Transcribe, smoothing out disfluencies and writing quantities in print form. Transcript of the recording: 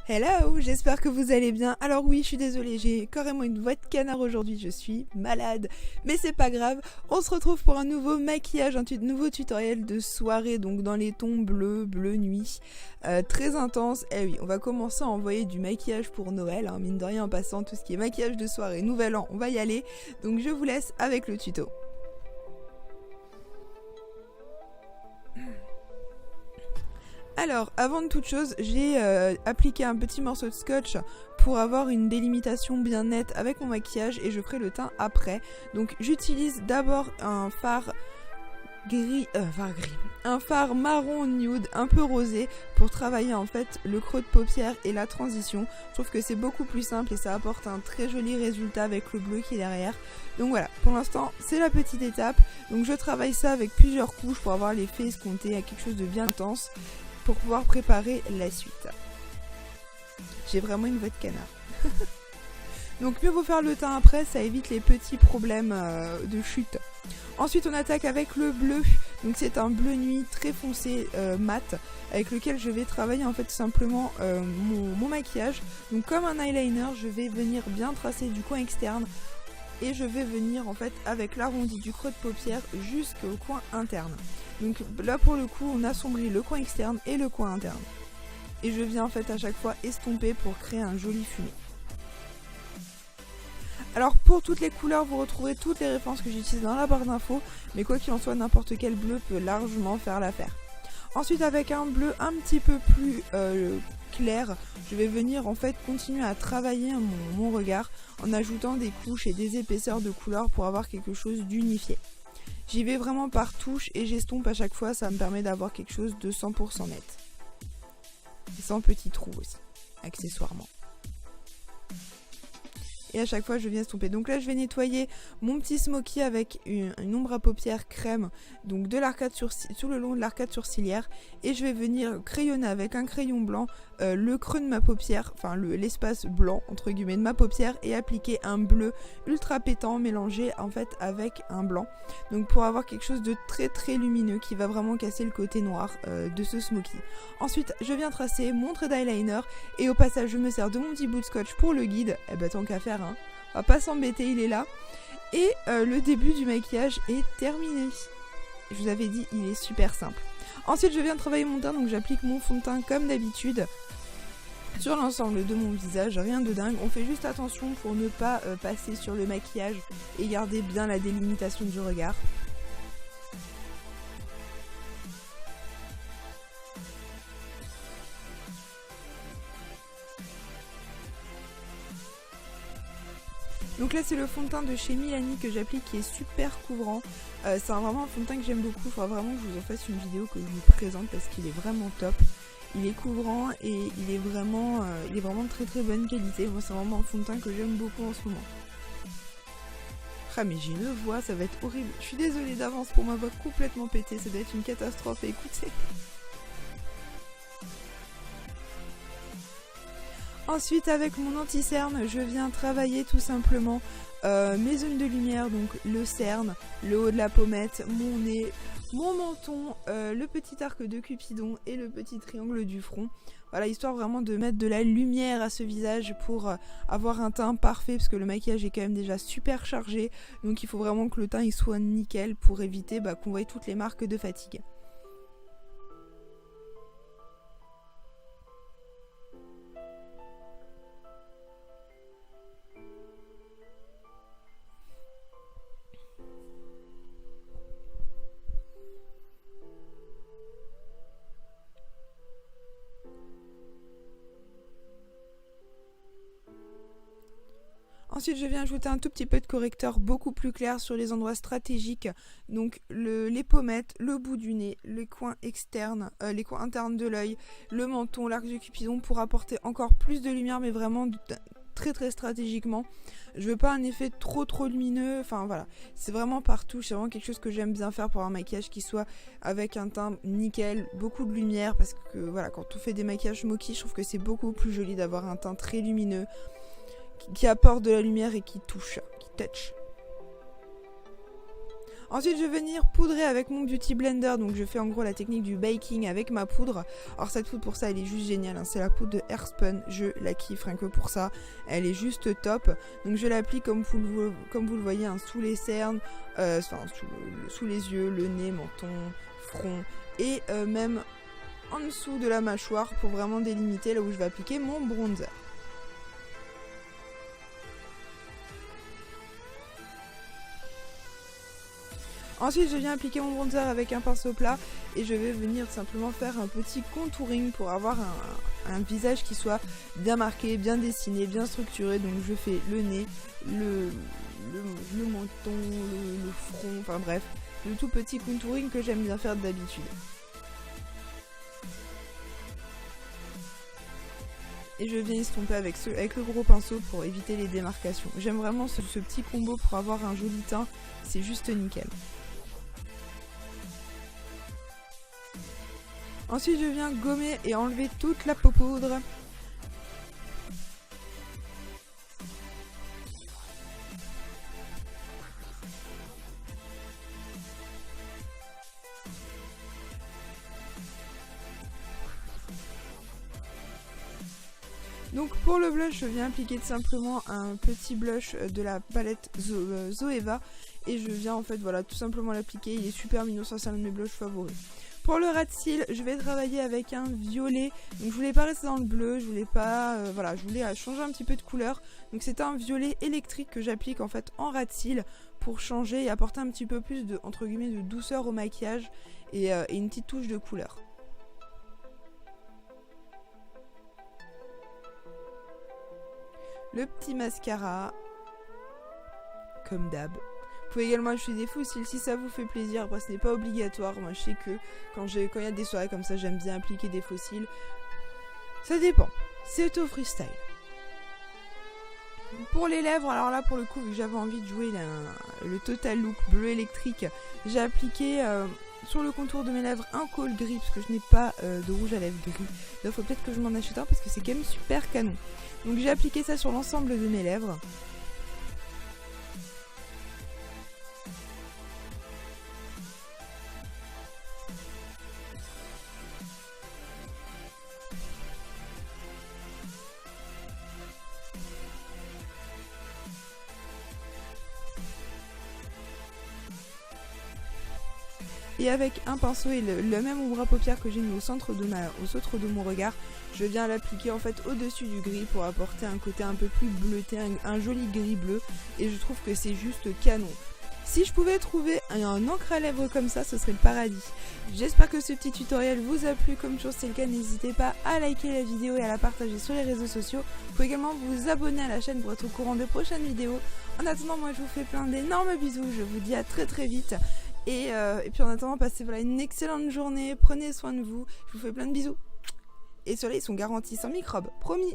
Hello, j'espère que vous allez bien. Alors oui, je suis désolée, j'ai carrément une voix de canard aujourd'hui, je suis malade. Mais c'est pas grave, on se retrouve pour un nouveau maquillage, un nouveau tutoriel de soirée, donc dans les tons bleu nuit, très intense. Et oui, on va commencer à envoyer du maquillage pour Noël, hein, mine de rien en passant tout ce qui est maquillage de soirée, nouvel an, on va y aller. Donc je vous laisse avec le tuto. Alors, avant de toute chose, j'ai appliqué un petit morceau de scotch pour avoir une délimitation bien nette avec mon maquillage et je ferai le teint après. Donc j'utilise d'abord un fard un fard marron nude un peu rosé pour travailler en fait le creux de paupière et la transition. Je trouve que c'est beaucoup plus simple et ça apporte un très joli résultat avec le bleu qui est derrière. Donc voilà, pour l'instant c'est la petite étape. Donc je travaille ça avec plusieurs couches pour avoir l'effet escompté à quelque chose de bien intense, pour pouvoir préparer la suite. J'ai vraiment une voix de canard. Donc mieux vaut faire le teint après, ça évite les petits problèmes de chute. Ensuite on attaque avec le bleu, donc c'est un bleu nuit très foncé mat, avec lequel je vais travailler en fait simplement mon maquillage. Donc comme un eyeliner, je vais venir bien tracer du coin externe et je vais venir en fait avec l'arrondi du creux de paupière jusqu'au coin interne. Donc là pour le coup on assombrit le coin externe et le coin interne. Et je viens en fait à chaque fois estomper pour créer un joli fumé. Alors pour toutes les couleurs vous retrouverez toutes les références que j'utilise dans la barre d'infos, mais quoi qu'il en soit n'importe quel bleu peut largement faire l'affaire. Ensuite avec un bleu un petit peu plus clair, je vais venir en fait continuer à travailler mon regard en ajoutant des couches et des épaisseurs de couleurs pour avoir quelque chose d'unifié. J'y vais vraiment par touche et j'estompe à chaque fois, ça me permet d'avoir quelque chose de 100% net. Et sans petits trous aussi, accessoirement. Et à chaque fois je viens estomper. Donc là je vais nettoyer mon petit smoky avec une ombre à paupières crème, donc de l'arcade sur le long de l'arcade sourcilière, et je vais venir crayonner avec un crayon blanc le creux de ma paupière, enfin l'espace blanc entre guillemets de ma paupière, et appliquer un bleu ultra pétant mélangé en fait avec un blanc, donc pour avoir quelque chose de très lumineux qui va vraiment casser le côté noir de ce smoky. Ensuite je viens tracer mon trait d'eyeliner et au passage je me sers de mon petit bout de scotch pour le guide, et bah tant qu'à faire, hein, on va pas s'embêter, il est là. Et le début du maquillage est terminé. Je vous avais dit, il est super simple. Ensuite je viens travailler mon teint, donc j'applique mon fond de teint comme d'habitude sur l'ensemble de mon visage, rien de dingue. On fait juste attention pour ne pas passer sur le maquillage et garder bien la délimitation du regard. Donc là c'est le fond de teint de chez Milani que j'applique qui est super couvrant. C'est vraiment un fond de teint que j'aime beaucoup, il faudra vraiment que je vous en fasse une vidéo que je vous présente parce qu'il est vraiment top. Il est couvrant et il est vraiment très bonne qualité. Moi c'est vraiment un fond de teint que j'aime beaucoup en ce moment. Ah mais j'ai une voix, ça va être horrible. Je suis désolée d'avance pour ma voix complètement pétée, ça doit être une catastrophe à écouter. Ensuite avec mon anti-cerne, je viens travailler tout simplement mes zones de lumière, donc le cerne, le haut de la pommette, mon nez, mon menton, le petit arc de Cupidon et le petit triangle du front. Voilà, histoire vraiment de mettre de la lumière à ce visage pour avoir un teint parfait, parce que le maquillage est quand même déjà super chargé, donc il faut vraiment que le teint il soit nickel pour éviter qu'on voie toutes les marques de fatigue. Ensuite je viens ajouter un tout petit peu de correcteur beaucoup plus clair sur les endroits stratégiques, donc les pommettes, le bout du nez, les coins externes, les coins internes de l'œil, le menton, l'arc de Cupidon, pour apporter encore plus de lumière, mais vraiment très stratégiquement. Je veux pas un effet trop lumineux, enfin voilà, c'est vraiment partout, c'est vraiment quelque chose que j'aime bien faire pour un maquillage qui soit avec un teint nickel, beaucoup de lumière, parce que voilà, quand on fait des maquillages smoky, je trouve que c'est beaucoup plus joli d'avoir un teint très lumineux, qui apporte de la lumière et qui touche, qui touch. Ensuite, je vais venir poudrer avec mon Beauty Blender. Donc, je fais en gros la technique du baking avec ma poudre. Alors, cette poudre pour ça, elle est juste géniale. Hein. C'est la poudre de Airspun. Je la kiffe rien que pour ça. Elle est juste top. Donc, je l'applique comme vous le voyez hein, sous les cernes, sous les yeux, le nez, menton, front et même en dessous de la mâchoire pour vraiment délimiter là où je vais appliquer mon bronzer. Ensuite, je viens appliquer mon bronzer avec un pinceau plat et je vais venir simplement faire un petit contouring pour avoir un visage qui soit bien marqué, bien dessiné, bien structuré. Donc je fais le nez, le menton, le front, enfin bref, le tout petit contouring que j'aime bien faire d'habitude. Et je viens estomper avec le gros pinceau pour éviter les démarcations. J'aime vraiment ce petit combo pour avoir un joli teint, c'est juste nickel. Ensuite, je viens gommer et enlever toute la peau poudre. Donc pour le blush, je viens appliquer simplement un petit blush de la palette Zoeva et je viens en fait voilà tout simplement l'appliquer. Il est super mignon, ça c'est un de mes blushs favoris. Pour le ras de cils, je vais travailler avec un violet. Donc je voulais pas rester dans le bleu, je voulais pas je voulais changer un petit peu de couleur. Donc c'est un violet électrique que j'applique en fait en ras de cils pour changer et apporter un petit peu plus de entre guillemets de douceur au maquillage et une petite touche de couleur. Le petit mascara, comme d'hab. Vous pouvez également acheter des faux cils si ça vous fait plaisir. Après, ce n'est pas obligatoire. Moi, je sais que quand il y a des soirées comme ça, j'aime bien appliquer des faux cils. Ça dépend. C'est au freestyle. Pour les lèvres, alors là, pour le coup, vu que j'avais envie de jouer le Total Look bleu électrique, j'ai appliqué sur le contour de mes lèvres un col gris parce que je n'ai pas de rouge à lèvres gris. Il faut peut-être que je m'en achète un parce que c'est quand même super canon. Donc j'ai appliqué ça sur l'ensemble de mes lèvres. Et avec un pinceau et le même ombre à paupières que j'ai mis au centre de mon regard, je viens l'appliquer en fait au-dessus du gris pour apporter un côté un peu plus bleuté, un joli gris bleu. Et je trouve que c'est juste canon. Si je pouvais trouver un encre à lèvres comme ça, ce serait le paradis. J'espère que ce petit tutoriel vous a plu. Comme toujours c'est le cas, n'hésitez pas à liker la vidéo et à la partager sur les réseaux sociaux. Vous pouvez également vous abonner à la chaîne pour être au courant de prochaines vidéos. En attendant, moi je vous fais plein d'énormes bisous. Je vous dis à très très vite. Et puis en attendant, passez une excellente journée. Prenez soin de vous. Je vous fais plein de bisous. Et ceux-là, ils sont garantis sans microbes. Promis.